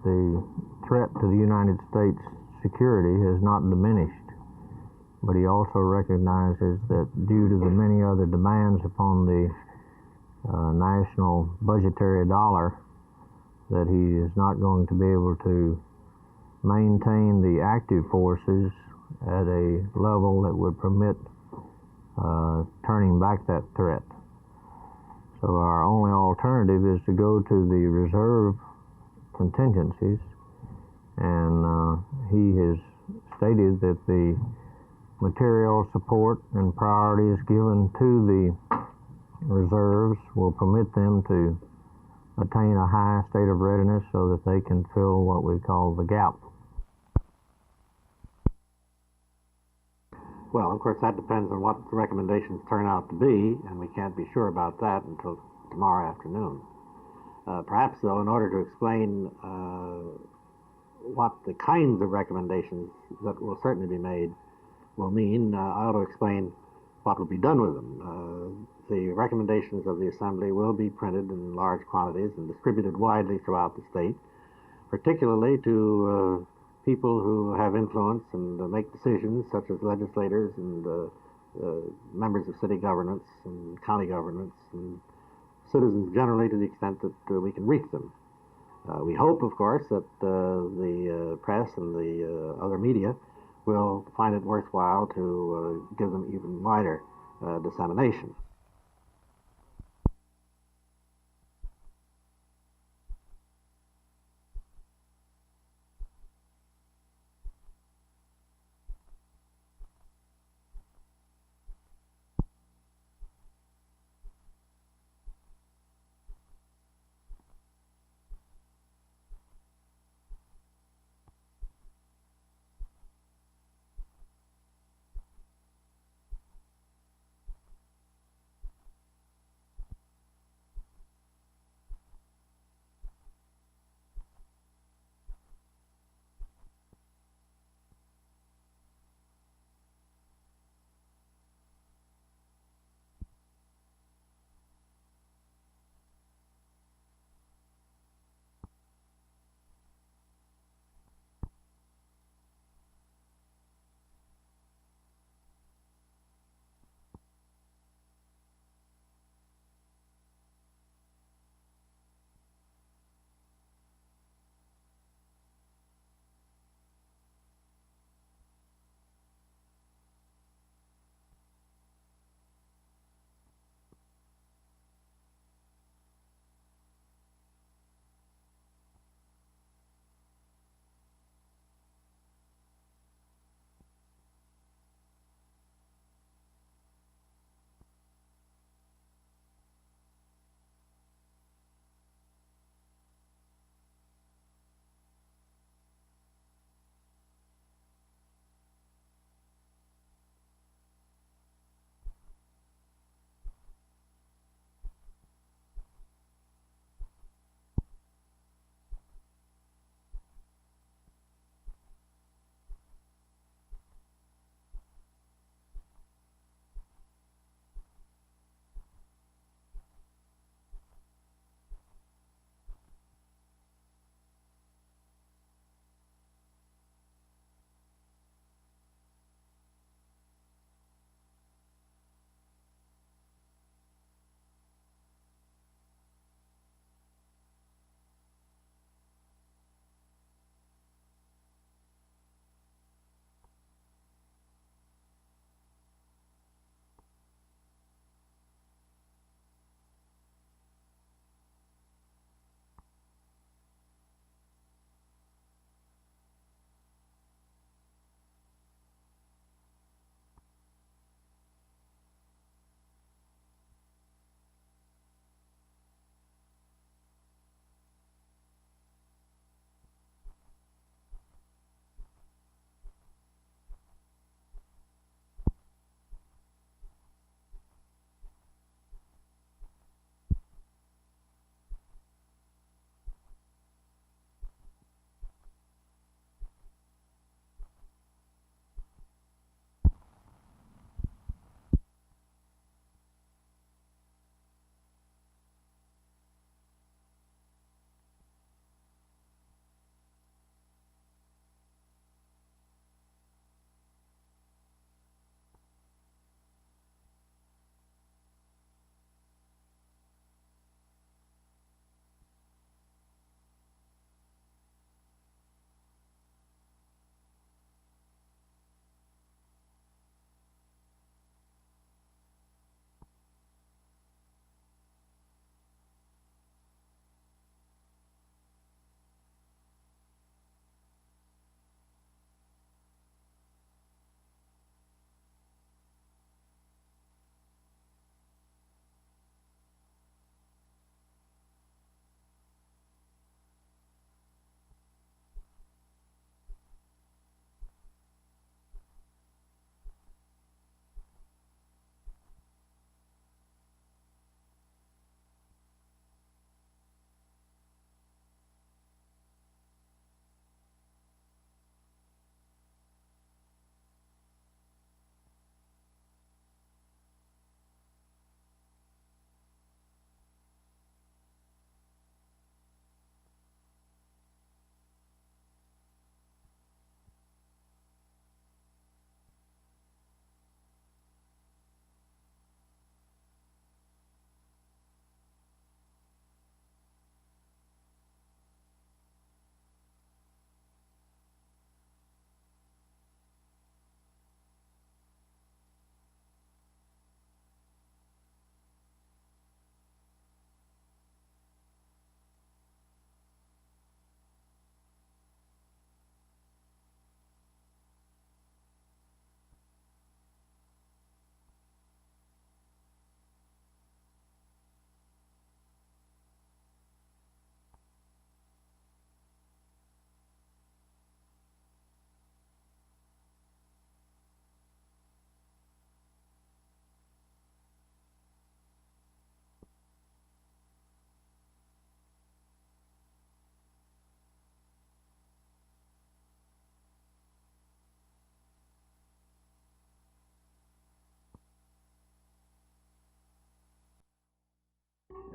the threat to the United States security has not diminished, but he also recognizes that due to the many other demands upon the national budgetary dollar, that he is not going to be able to maintain the active forces at a level that would permit turning back that threat. So our only alternative is to go to the reserve contingencies, and he has stated that the material support and priorities given to the reserves will permit them to attain a high state of readiness so that they can fill what we call the gap. Well, of course, that depends on what the recommendations turn out to be, and we can't be sure about that until tomorrow afternoon. Perhaps, though, in order to explain what the kinds of recommendations that will certainly be made will mean, I ought to explain what will be done with them. The recommendations of the Assembly will be printed in large quantities and distributed widely throughout the state, particularly to people who have influence and make decisions, such as legislators and members of city governments and county governments and citizens generally, to the extent that we can reach them. We hope, of course, that the press and the other media will find it worthwhile to give them even wider dissemination.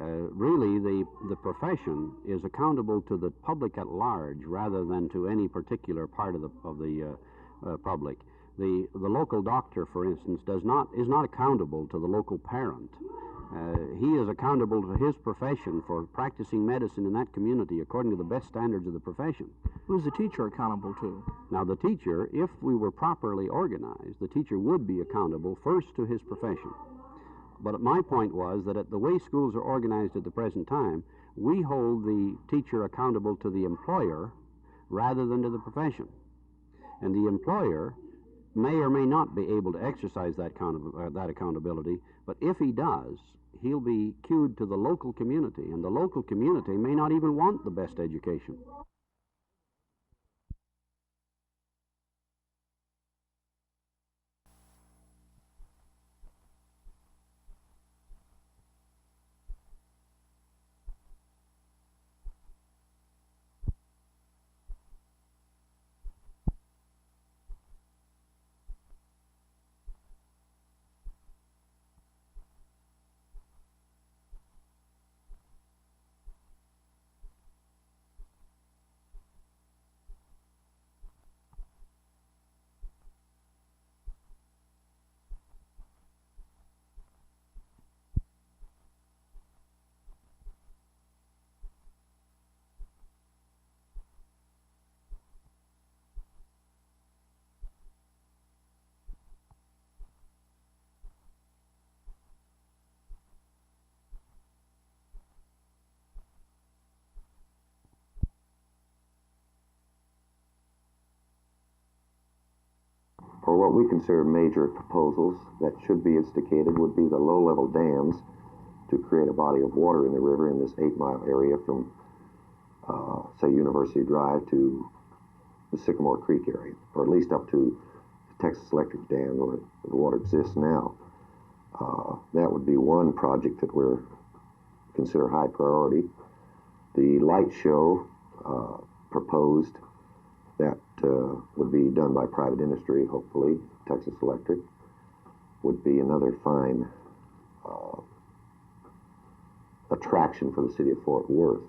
Really, the profession is accountable to the public at large rather than to any particular part of the public. The local doctor, for instance, is not accountable to the local parent. He is accountable to his profession for practicing medicine in that community according to the best standards of the profession. Who's the teacher accountable to? Now, the teacher, if we were properly organized, the teacher would be accountable first to his profession. But my point was that the way schools are organized at the present time, we hold the teacher accountable to the employer rather than to the profession. And the employer may or may not be able to exercise that accountability, but if he does, he'll be cued to the local community, and the local community may not even want the best education. Or what we consider major proposals that should be instigated would be the low-level dams to create a body of water in the river in this 8-mile area from, say, University Drive to the Sycamore Creek area, or at least up to the Texas Electric Dam where the water exists now. That would be one project that we're consider high priority. The light show proposed that would be done by private industry, hopefully, Texas Electric, would be another fine attraction for the city of Fort Worth.